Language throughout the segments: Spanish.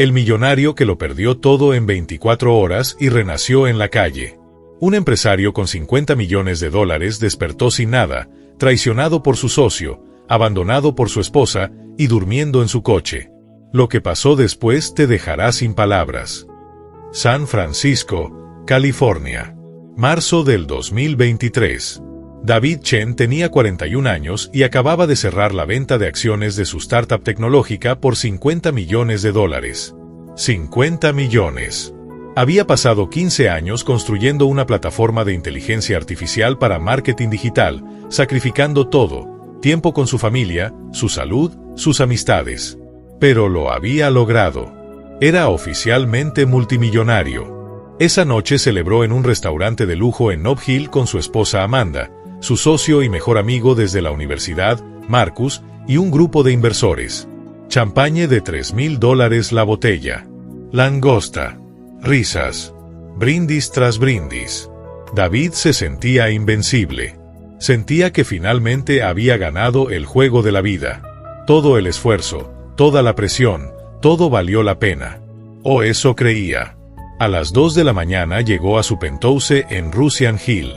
El millonario que lo perdió todo en 24 horas y renació en la calle. Un empresario con $50 millones despertó sin nada, traicionado por su socio, abandonado por su esposa y durmiendo en su coche. Lo que pasó después te dejará sin palabras. San Francisco, California. Marzo del 2023. David Chen tenía 41 años y acababa de cerrar la venta de acciones de su startup tecnológica por $50 millones. $50 millones. Había pasado 15 años construyendo una plataforma de inteligencia artificial para marketing digital, sacrificando todo, tiempo con su familia, su salud, sus amistades. Pero lo había logrado. Era oficialmente multimillonario. Esa noche celebró en un restaurante de lujo en Nob Hill con su esposa Amanda, su socio y mejor amigo desde la universidad, Marcus, y un grupo de inversores. Champagne de $3,000 la botella. Langosta. Risas. Brindis tras brindis. David se sentía invencible. Sentía que finalmente había ganado el juego de la vida. Todo el esfuerzo, toda la presión, todo valió la pena. O eso creía. A las 2 de la mañana llegó a su penthouse en Russian Hill.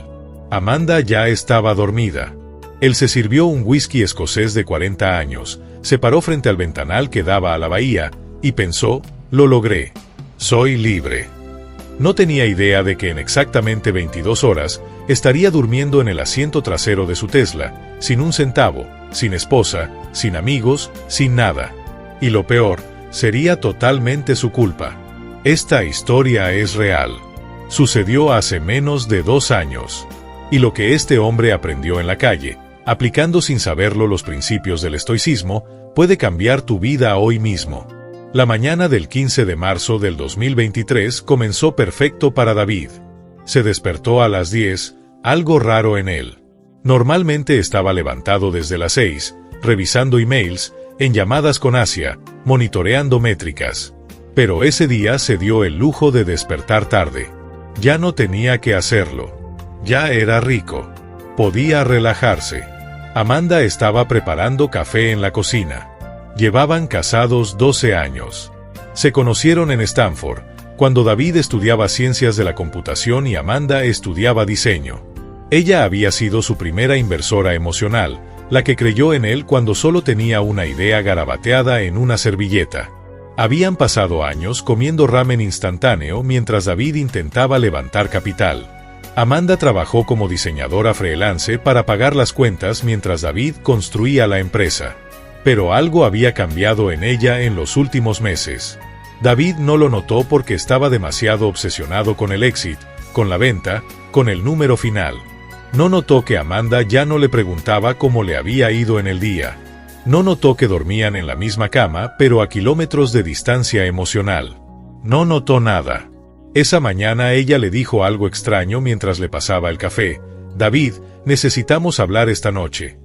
Amanda ya estaba dormida. Él se sirvió un whisky escocés de 40 años, se paró frente al ventanal que daba a la bahía, y pensó, lo logré. Soy libre. No tenía idea de que en exactamente 22 horas estaría durmiendo en el asiento trasero de su Tesla, sin un centavo, sin esposa, sin amigos, sin nada. Y lo peor, sería totalmente su culpa. Esta historia es real. Sucedió hace menos de 2 años. Y lo que este hombre aprendió en la calle, aplicando sin saberlo los principios del estoicismo, puede cambiar tu vida hoy mismo. La mañana del 15 de marzo del 2023 comenzó perfecto para David. Se despertó a las 10, algo raro en él. Normalmente estaba levantado desde las 6, revisando emails, en llamadas con Asia, monitoreando métricas. Pero ese día se dio el lujo de despertar tarde. Ya no tenía que hacerlo. Ya era rico. Podía relajarse. Amanda estaba preparando café en la cocina. Llevaban casados 12 años. Se conocieron en Stanford, cuando David estudiaba ciencias de la computación y Amanda estudiaba diseño. Ella había sido su primera inversora emocional, la que creyó en él cuando solo tenía una idea garabateada en una servilleta. Habían pasado años comiendo ramen instantáneo mientras David intentaba levantar capital. Amanda trabajó como diseñadora freelance para pagar las cuentas mientras David construía la empresa. Pero algo había cambiado en ella en los últimos meses. David no lo notó porque estaba demasiado obsesionado con el éxito, con la venta, con el número final. No notó que Amanda ya no le preguntaba cómo le había ido en el día. No notó que dormían en la misma cama, pero a kilómetros de distancia emocional. No notó nada. Esa mañana ella le dijo algo extraño mientras le pasaba el café. David, necesitamos hablar esta noche.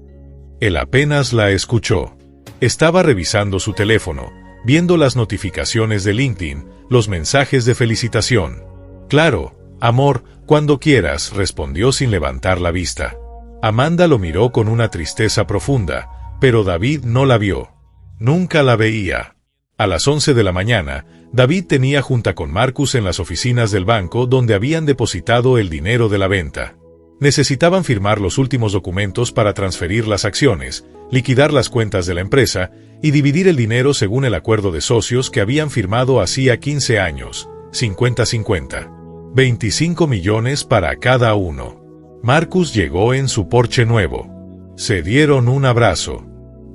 Él apenas la escuchó. Estaba revisando su teléfono, viendo las notificaciones de LinkedIn, los mensajes de felicitación. Claro, amor, cuando quieras, respondió sin levantar la vista. Amanda lo miró con una tristeza profunda, pero David no la vio. Nunca la veía. A las 11 de la mañana, David tenía junta con Marcus en las oficinas del banco donde habían depositado el dinero de la venta. Necesitaban firmar los últimos documentos para transferir las acciones, liquidar las cuentas de la empresa y dividir el dinero según el acuerdo de socios que habían firmado hacía 15 años, 50-50. 25 millones para cada uno. Marcus llegó en su Porsche nuevo. Se dieron un abrazo.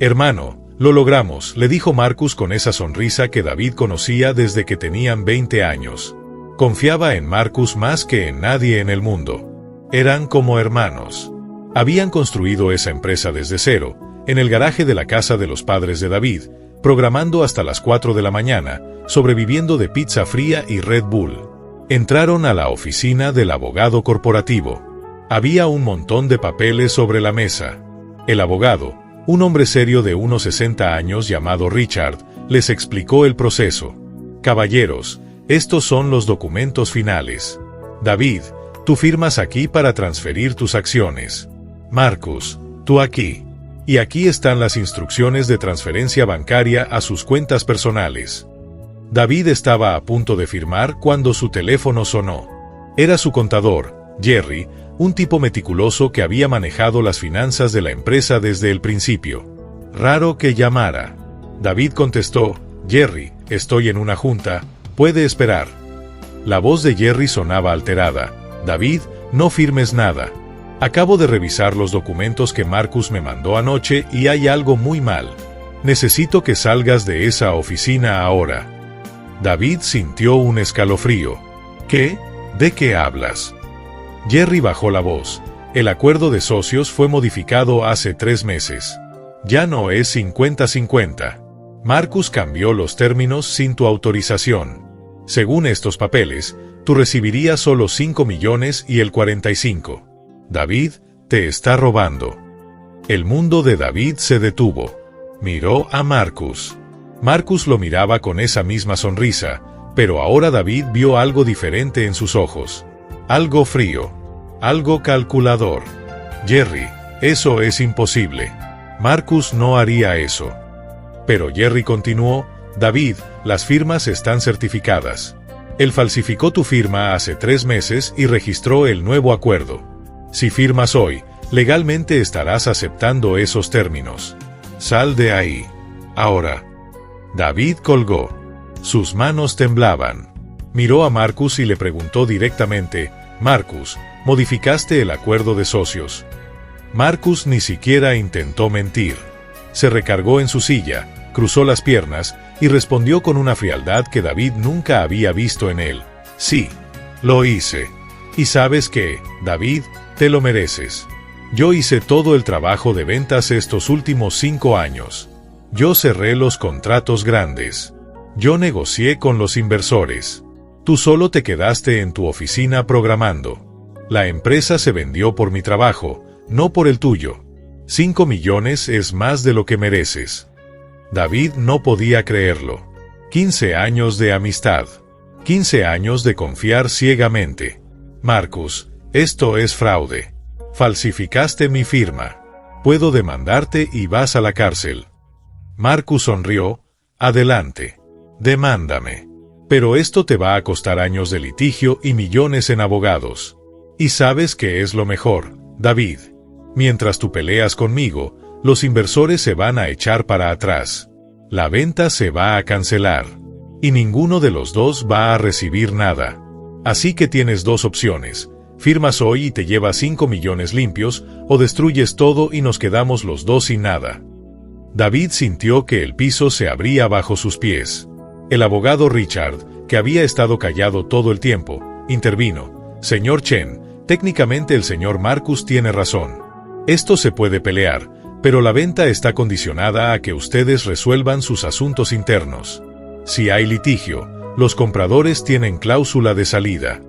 Hermano, lo logramos, le dijo Marcus con esa sonrisa que David conocía desde que tenían 20 años. Confiaba en Marcus más que en nadie en el mundo. Eran como hermanos. Habían construido esa empresa desde cero, en el garaje de la casa de los padres de David, programando hasta las 4 de la mañana, sobreviviendo de pizza fría y Red Bull. Entraron a la oficina del abogado corporativo. Había un montón de papeles sobre la mesa. El abogado, un hombre serio de unos 60 años llamado Richard, les explicó el proceso. Caballeros, estos son los documentos finales. David, tú firmas aquí para transferir tus acciones. Marcus, tú aquí. Y aquí están las instrucciones de transferencia bancaria a sus cuentas personales. David estaba a punto de firmar cuando su teléfono sonó. Era su contador, Jerry, un tipo meticuloso que había manejado las finanzas de la empresa desde el principio. Raro que llamara. David contestó: «Jerry, estoy en una junta, puede esperar». La voz de Jerry sonaba alterada. «David, no firmes nada. Acabo de revisar los documentos que Marcus me mandó anoche y hay algo muy mal. Necesito que salgas de esa oficina ahora». David sintió un escalofrío. «¿Qué? ¿De qué hablas?». Jerry bajó la voz. «El acuerdo de socios fue modificado hace 3 meses. Ya no es 50-50. Marcus cambió los términos sin tu autorización. Según estos papeles, tú recibirías solo 5 millones y él 45. David, te está robando». El mundo de David se detuvo. Miró a Marcus. Marcus lo miraba con esa misma sonrisa, pero ahora David vio algo diferente en sus ojos. Algo frío. Algo calculador. «Jerry, eso es imposible. Marcus no haría eso». Pero Jerry continuó: «David, las firmas están certificadas. Él falsificó tu firma hace 3 meses y registró el nuevo acuerdo. Si firmas hoy, legalmente estarás aceptando esos términos. Sal de ahí. Ahora». David colgó. Sus manos temblaban. Miró a Marcus y le preguntó directamente: «Marcus, ¿modificaste el acuerdo de socios?». Marcus ni siquiera intentó mentir. Se recargó en su silla, cruzó las piernas y respondió con una frialdad que David nunca había visto en él: «Sí, lo hice. Y sabes qué, David, te lo mereces. Yo hice todo el trabajo de ventas estos últimos 5 años. Yo cerré los contratos grandes. Yo negocié con los inversores. Tú solo te quedaste en tu oficina programando. La empresa se vendió por mi trabajo, no por el tuyo. 5 millones es más de lo que mereces». David no podía creerlo. 15 años de amistad. 15 años de confiar ciegamente. «Marcus, esto es fraude. Falsificaste mi firma. Puedo demandarte y vas a la cárcel». Marcus sonrió: «Adelante. Demándame. Pero esto te va a costar años de litigio y millones en abogados. Y sabes qué es lo mejor, David. Mientras tú peleas conmigo, los inversores se van a echar para atrás. La venta se va a cancelar. Y ninguno de los dos va a recibir nada. Así que tienes 2 opciones. Firmas hoy y te llevas 5 millones limpios, o destruyes todo y nos quedamos los dos sin nada». David sintió que el piso se abría bajo sus pies. El abogado Richard, que había estado callado todo el tiempo, intervino: «Señor Chen, técnicamente el señor Marcus tiene razón. Esto se puede pelear, pero la venta está condicionada a que ustedes resuelvan sus asuntos internos. Si hay litigio, los compradores tienen cláusula de salida».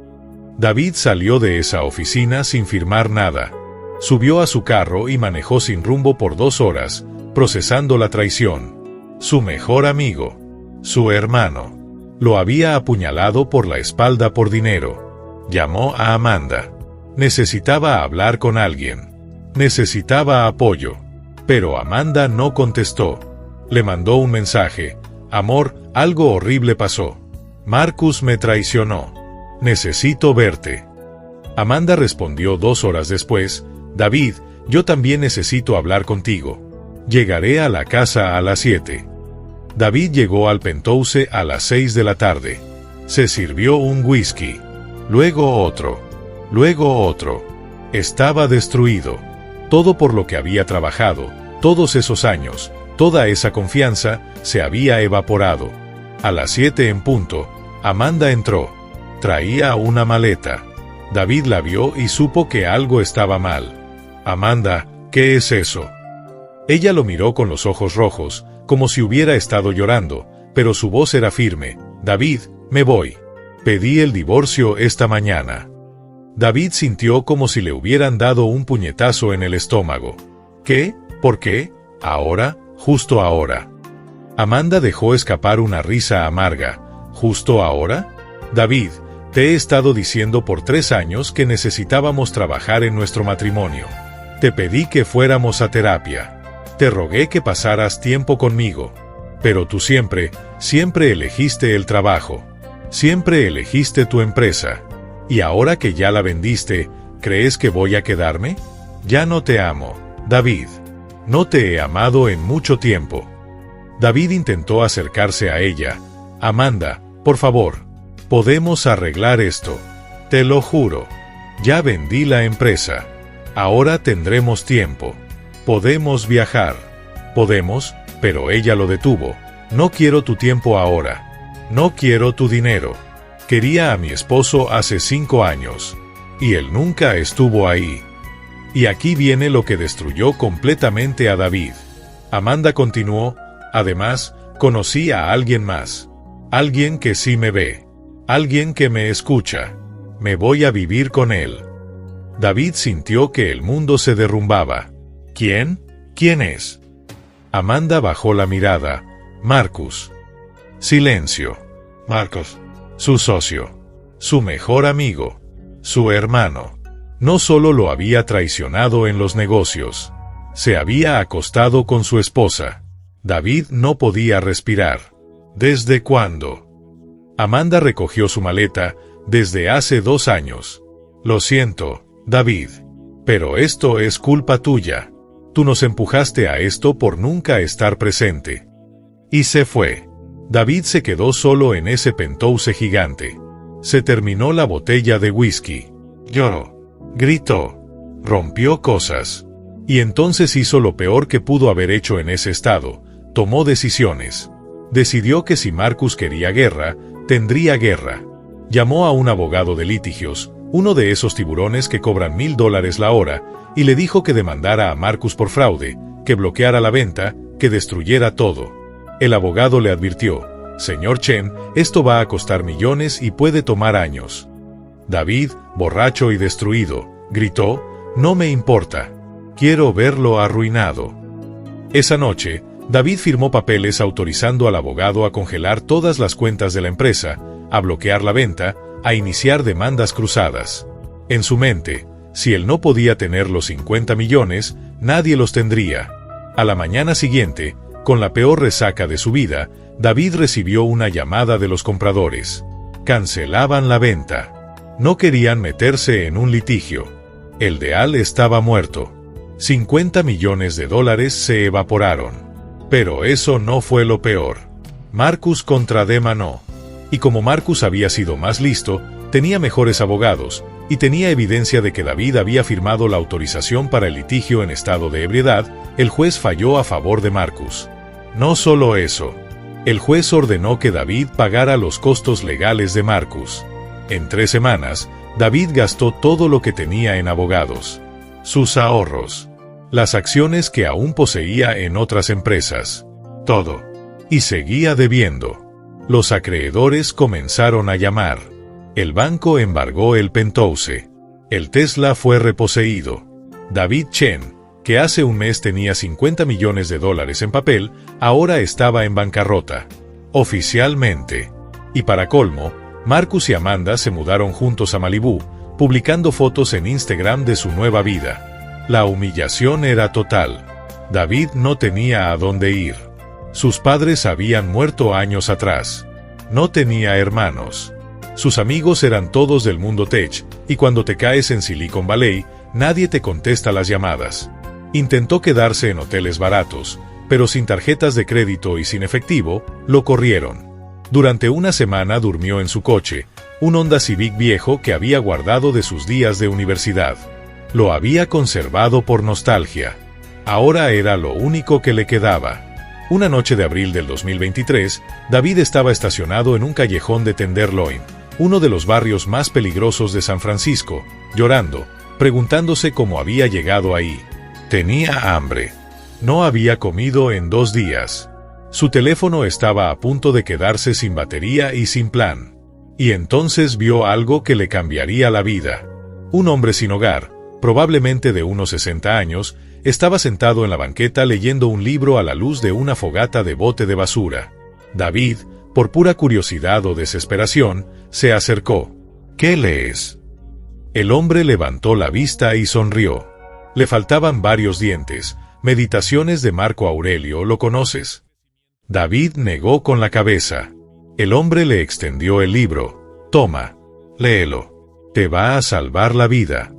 David salió de esa oficina sin firmar nada. Subió a su carro y manejó sin rumbo por 2 horas, procesando la traición. Su mejor amigo, su hermano, lo había apuñalado por la espalda por dinero. Llamó a Amanda. Necesitaba hablar con alguien. Necesitaba apoyo. Pero Amanda no contestó. Le mandó un mensaje: «Amor, algo horrible pasó. Marcus me traicionó. Necesito verte». Amanda respondió 2 horas después: «David, yo también necesito hablar contigo. Llegaré a la casa a las 7. David llegó al Penthouse a las 6 de la tarde. Se sirvió un whisky. Luego otro. Luego otro. Estaba destruido. Todo por lo que había trabajado, todos esos años, toda esa confianza, se había evaporado. A las 7 en punto, Amanda entró. Traía una maleta. David la vio y supo que algo estaba mal. «Amanda, ¿qué es eso?». Ella lo miró con los ojos rojos, como si hubiera estado llorando, pero su voz era firme: «David, me voy. Pedí el divorcio esta mañana». David sintió como si le hubieran dado un puñetazo en el estómago. «¿Qué? ¿Por qué? ¿Ahora? ¿Justo ahora?». Amanda dejó escapar una risa amarga. «¿Justo ahora? David, te he estado diciendo por 3 años que necesitábamos trabajar en nuestro matrimonio. Te pedí que fuéramos a terapia. Te rogué que pasaras tiempo conmigo. Pero tú siempre, Siempre elegiste el trabajo. Siempre elegiste tu empresa. Y ahora que ya la vendiste, ¿crees que voy a quedarme? Ya no te amo, David. No te he amado en mucho tiempo. David intentó acercarse a ella. Amanda, por favor, podemos arreglar esto. Te lo juro. Ya vendí la empresa. Ahora tendremos tiempo. Podemos viajar. Podemos, pero ella lo detuvo. No quiero tu tiempo ahora. No quiero tu dinero. Quería a mi esposo hace 5 años. Y él nunca estuvo ahí. Y aquí viene lo que destruyó completamente a David. Amanda continuó, además, conocí a alguien más. Alguien que sí me ve. Alguien que me escucha. Me voy a vivir con él. David sintió que el mundo se derrumbaba. ¿Quién? ¿Quién es? Amanda bajó la mirada. Marcus. Silencio. Marcus. Su socio. Su mejor amigo. Su hermano. No solo lo había traicionado en los negocios. Se había acostado con su esposa. David no podía respirar. ¿Desde cuándo? Amanda recogió su maleta. Desde hace 2 años. Lo siento, David. Pero esto es culpa tuya. Tú nos empujaste a esto por nunca estar presente. Y se fue. David se quedó solo en ese penthouse gigante. Se terminó la botella de whisky. Lloró. Gritó. Rompió cosas. Y entonces hizo lo peor que pudo haber hecho en ese estado. Tomó decisiones. Decidió que si Marcus quería guerra, tendría guerra. Llamó a un abogado de litigios, uno de esos tiburones que cobran $1000 la hora, y le dijo que demandara a Marcus por fraude, que bloqueara la venta, que destruyera todo. El abogado le advirtió, «Señor Chen, esto va a costar millones y puede tomar años». David, borracho y destruido, gritó, «No me importa. Quiero verlo arruinado». Esa noche, David firmó papeles autorizando al abogado a congelar todas las cuentas de la empresa, a bloquear la venta, a iniciar demandas cruzadas. En su mente, si él no podía tener los 50 millones, nadie los tendría. A la mañana siguiente, con la peor resaca de su vida, David recibió una llamada de los compradores. Cancelaban la venta. No querían meterse en un litigio. El deal estaba muerto. $50 millones se evaporaron. Pero eso no fue lo peor. Marcus contrademandó. Y como Marcus había sido más listo, tenía mejores abogados, y tenía evidencia de que David había firmado la autorización para el litigio en estado de ebriedad, el juez falló a favor de Marcus. No solo eso. El juez ordenó que David pagara los costos legales de Marcus. En 3 semanas, David gastó todo lo que tenía en abogados. Sus ahorros. Las acciones que aún poseía en otras empresas. Todo. Y seguía debiendo. Los acreedores comenzaron a llamar. El banco embargó el penthouse. El Tesla fue reposeído. David Chen, que hace un mes tenía $50 millones en papel, ahora estaba en bancarrota. Oficialmente. Y para colmo, Marcus y Amanda se mudaron juntos a Malibú, publicando fotos en Instagram de su nueva vida. La humillación era total. David no tenía a dónde ir. Sus padres habían muerto años atrás. No tenía hermanos. Sus amigos eran todos del mundo tech, y cuando te caes en Silicon Valley, nadie te contesta las llamadas. Intentó quedarse en hoteles baratos, pero sin tarjetas de crédito y sin efectivo, lo corrieron. Durante una semana durmió en su coche, un Honda Civic viejo que había guardado de sus días de universidad. Lo había conservado por nostalgia. Ahora era lo único que le quedaba. Una noche de abril del 2023, David estaba estacionado en un callejón de Tenderloin, uno de los barrios más peligrosos de San Francisco, llorando, preguntándose cómo había llegado ahí. Tenía hambre. No había comido en 2 días. Su teléfono estaba a punto de quedarse sin batería y sin plan. Y entonces vio algo que le cambiaría la vida. Un hombre sin hogar, probablemente de unos 60 años, estaba sentado en la banqueta leyendo un libro a la luz de una fogata de bote de basura. David, por pura curiosidad o desesperación, se acercó. ¿Qué lees? El hombre levantó la vista y sonrió. Le faltaban varios dientes. Meditaciones de Marco Aurelio, ¿lo conoces? David negó con la cabeza. El hombre le extendió el libro. Toma, léelo. Te va a salvar la vida.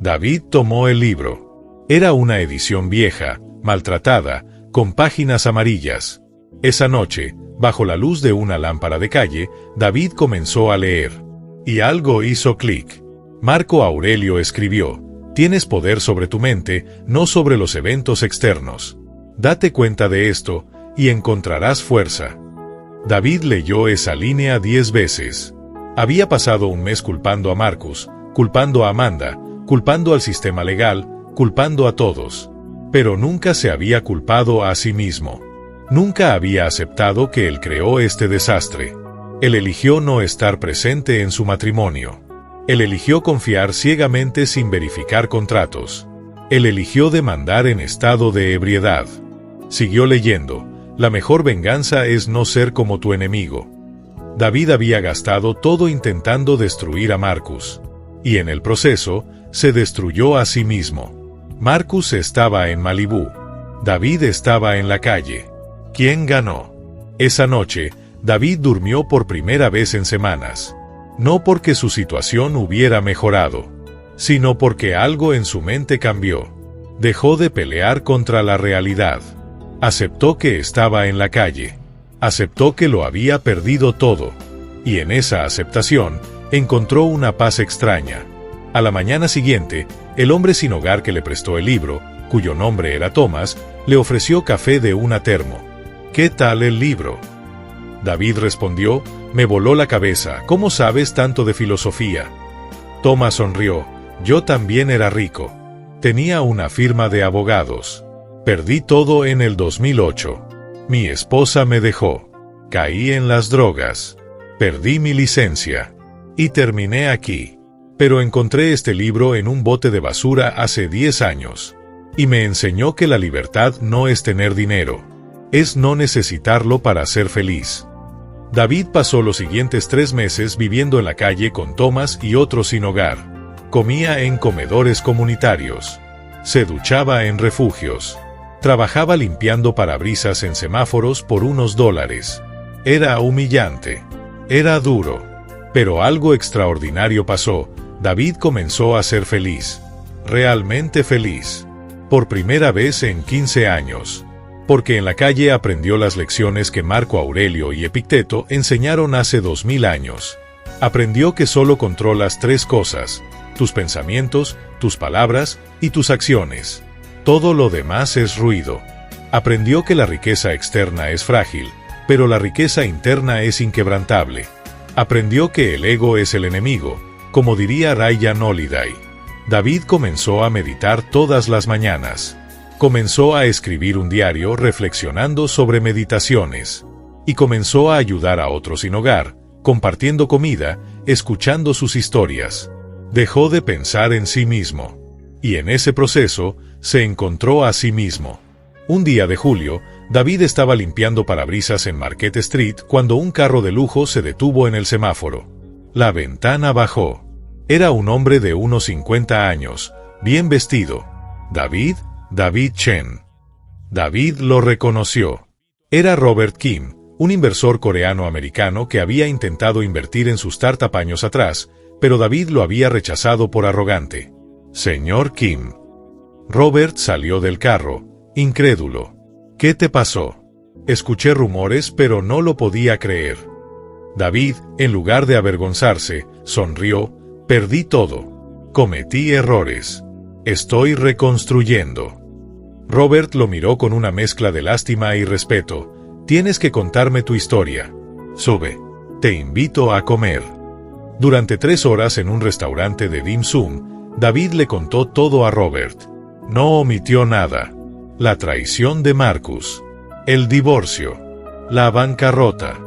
David tomó el libro. Era una edición vieja, maltratada, con páginas amarillas. Esa noche, bajo la luz de una lámpara de calle, David comenzó a leer. Y algo hizo clic. Marco Aurelio escribió: tienes poder sobre tu mente, no sobre los eventos externos. Date cuenta de esto, y encontrarás fuerza. David leyó esa línea 10 veces. Había pasado un mes culpando a Marcus, culpando a Amanda, culpando al sistema legal, culpando a todos. Pero nunca se había culpado a sí mismo. Nunca había aceptado que él creó este desastre. Él eligió no estar presente en su matrimonio. Él eligió confiar ciegamente sin verificar contratos. Él eligió demandar en estado de ebriedad. Siguió leyendo: la mejor venganza es no ser como tu enemigo. David había gastado todo intentando destruir a Marcus. Y en el proceso, se destruyó a sí mismo. Marcus estaba en Malibú. David estaba en la calle. ¿Quién ganó? Esa noche, David durmió por primera vez en semanas. No porque su situación hubiera mejorado, sino porque algo en su mente cambió. Dejó de pelear contra la realidad. Aceptó que estaba en la calle. Aceptó que lo había perdido todo. Y en esa aceptación, encontró una paz extraña. A la mañana siguiente, el hombre sin hogar que le prestó el libro, cuyo nombre era Thomas, le ofreció café de una termo. ¿Qué tal el libro? David respondió: me voló la cabeza, ¿cómo sabes tanto de filosofía? Thomas sonrió: yo también era rico. Tenía una firma de abogados. Perdí todo en el 2008. Mi esposa me dejó. Caí en las drogas. Perdí mi licencia. Y terminé aquí. Pero encontré este libro en un bote de basura hace 10 años. Y me enseñó que la libertad no es tener dinero. Es no necesitarlo para ser feliz. David pasó los siguientes 3 meses viviendo en la calle con Thomas y otros sin hogar. Comía en comedores comunitarios. Se duchaba en refugios. Trabajaba limpiando parabrisas en semáforos por unos $. Era humillante. Era duro. Pero algo extraordinario pasó. David comenzó a ser feliz. Realmente feliz. Por primera vez en 15 años. Porque en la calle aprendió las lecciones que Marco Aurelio y Epicteto enseñaron hace 2000 años. Aprendió que solo controlas 3 cosas: tus pensamientos, tus palabras y tus acciones. Todo lo demás es ruido. Aprendió que la riqueza externa es frágil, pero la riqueza interna es inquebrantable. Aprendió que el ego es el enemigo, como diría Ryan Holiday. David comenzó a meditar todas las mañanas. Comenzó a escribir un diario reflexionando sobre meditaciones. Y comenzó a ayudar a otros sin hogar, compartiendo comida, escuchando sus historias. Dejó de pensar en sí mismo. Y en ese proceso, se encontró a sí mismo. Un día de julio, David estaba limpiando parabrisas en Market Street cuando un carro de lujo se detuvo en el semáforo. La ventana bajó. Era un hombre de unos 50 años, bien vestido. David Chen. David lo reconoció. Era Robert Kim, un inversor coreano-americano que había intentado invertir en su startup años atrás, pero David lo había rechazado por arrogante. Señor Kim. Robert salió del carro, incrédulo. ¿Qué te pasó? Escuché rumores, pero no lo podía creer. David, en lugar de avergonzarse, sonrió: perdí todo. Cometí errores. Estoy reconstruyendo. Robert lo miró con una mezcla de lástima y respeto. Tienes que contarme tu historia. Sube. Te invito a comer. Durante 3 horas en un restaurante de dim sum, David le contó todo a Robert. No omitió nada. La traición de Marcus. El divorcio. La bancarrota.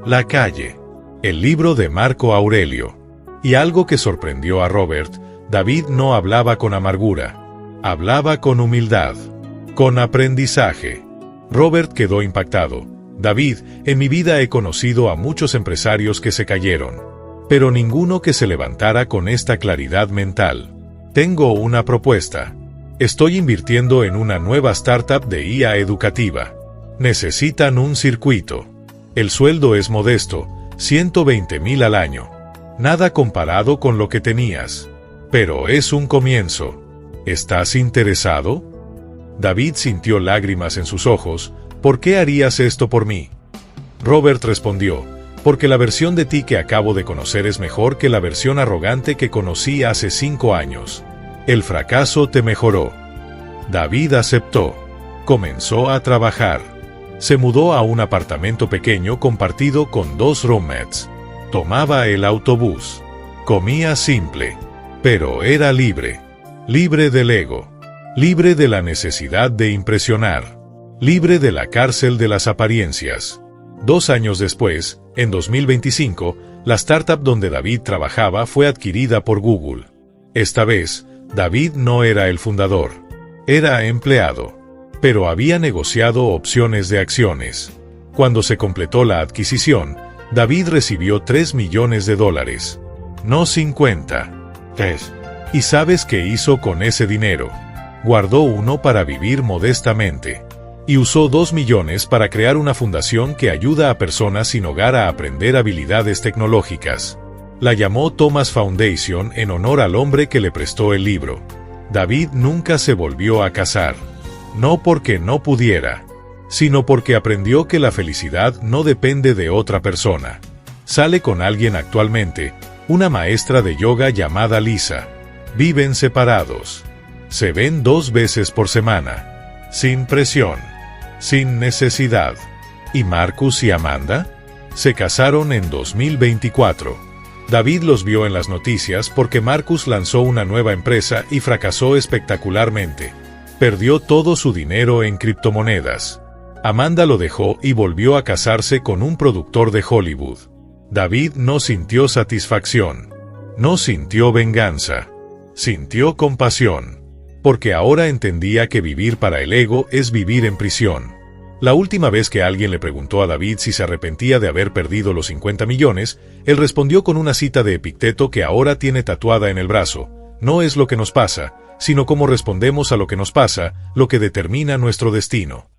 La calle. El libro de Marco Aurelio. Y algo que sorprendió a Robert: David no hablaba con amargura. Hablaba con humildad. Con aprendizaje. Robert quedó impactado. David, en mi vida he conocido a muchos empresarios que se cayeron, pero ninguno que se levantara con esta claridad mental. Tengo una propuesta. Estoy invirtiendo en una nueva startup de IA educativa. Necesitan un circuito. El sueldo es modesto, 120,000 al año. Nada comparado con lo que tenías. Pero es un comienzo. ¿Estás interesado? David sintió lágrimas en sus ojos. ¿Por qué harías esto por mí? Robert respondió, porque la versión de ti que acabo de conocer es mejor que la versión arrogante que conocí hace 5 años. El fracaso te mejoró. David aceptó. Comenzó a trabajar. Se mudó a un apartamento pequeño compartido con 2 roommates. Tomaba el autobús. Comía simple. Pero era libre. Libre del ego. Libre de la necesidad de impresionar. Libre de la cárcel de las apariencias. 2 años después, en 2025, la startup donde David trabajaba fue adquirida por Google. Esta vez, David no era el fundador. Era empleado. Pero había negociado opciones de acciones. Cuando se completó la adquisición, David recibió $3 millones. No 50. ¿Y sabes qué hizo con ese dinero? Guardó uno para vivir modestamente. Y usó 2 millones para crear una fundación que ayuda a personas sin hogar a aprender habilidades tecnológicas. La llamó Thomas Foundation en honor al hombre que le prestó el libro. David nunca se volvió a casar. No porque no pudiera, sino porque aprendió que la felicidad no depende de otra persona. Sale con alguien actualmente, una maestra de yoga llamada Lisa. Viven separados. Se ven 2 veces por semana. Sin presión. Sin necesidad. ¿Y Marcus y Amanda? Se casaron en 2024. David los vio en las noticias porque Marcus lanzó una nueva empresa y fracasó espectacularmente. Perdió todo su dinero en criptomonedas. Amanda lo dejó y volvió a casarse con un productor de Hollywood. David no sintió satisfacción. No sintió venganza. Sintió compasión. Porque ahora entendía que vivir para el ego es vivir en prisión. La última vez que alguien le preguntó a David si se arrepentía de haber perdido los 50 millones, él respondió con una cita de Epicteto que ahora tiene tatuada en el brazo: no es lo que nos pasa, sino cómo respondemos a lo que nos pasa, lo que determina nuestro destino.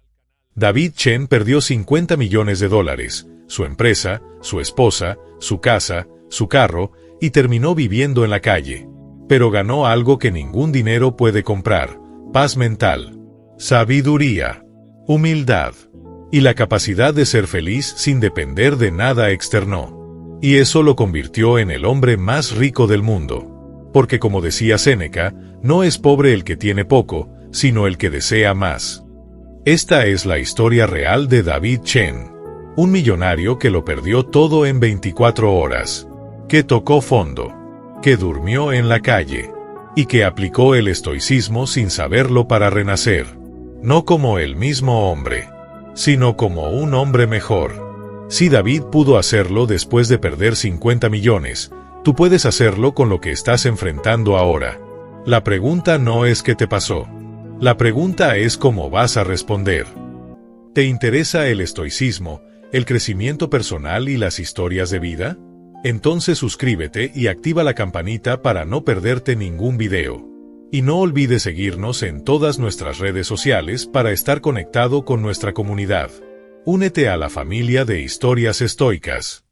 David Chen perdió $50 millones, su empresa, su esposa, su casa, su carro, y terminó viviendo en la calle. Pero ganó algo que ningún dinero puede comprar: paz mental, sabiduría, humildad, y la capacidad de ser feliz sin depender de nada externo. Y eso lo convirtió en el hombre más rico del mundo. Porque como decía Séneca, no es pobre el que tiene poco, sino el que desea más. Esta es la historia real de David Chen, un millonario que lo perdió todo en 24 horas, que tocó fondo, que durmió en la calle, y que aplicó el estoicismo sin saberlo para renacer, no como el mismo hombre, sino como un hombre mejor. Si David pudo hacerlo después de perder 50 millones, tú puedes hacerlo con lo que estás enfrentando ahora. La pregunta no es qué te pasó. La pregunta es cómo vas a responder. ¿Te interesa el estoicismo, el crecimiento personal y las historias de vida? Entonces suscríbete y activa la campanita para no perderte ningún video. Y no olvides seguirnos en todas nuestras redes sociales para estar conectado con nuestra comunidad. Únete a la familia de Historias Estoicas.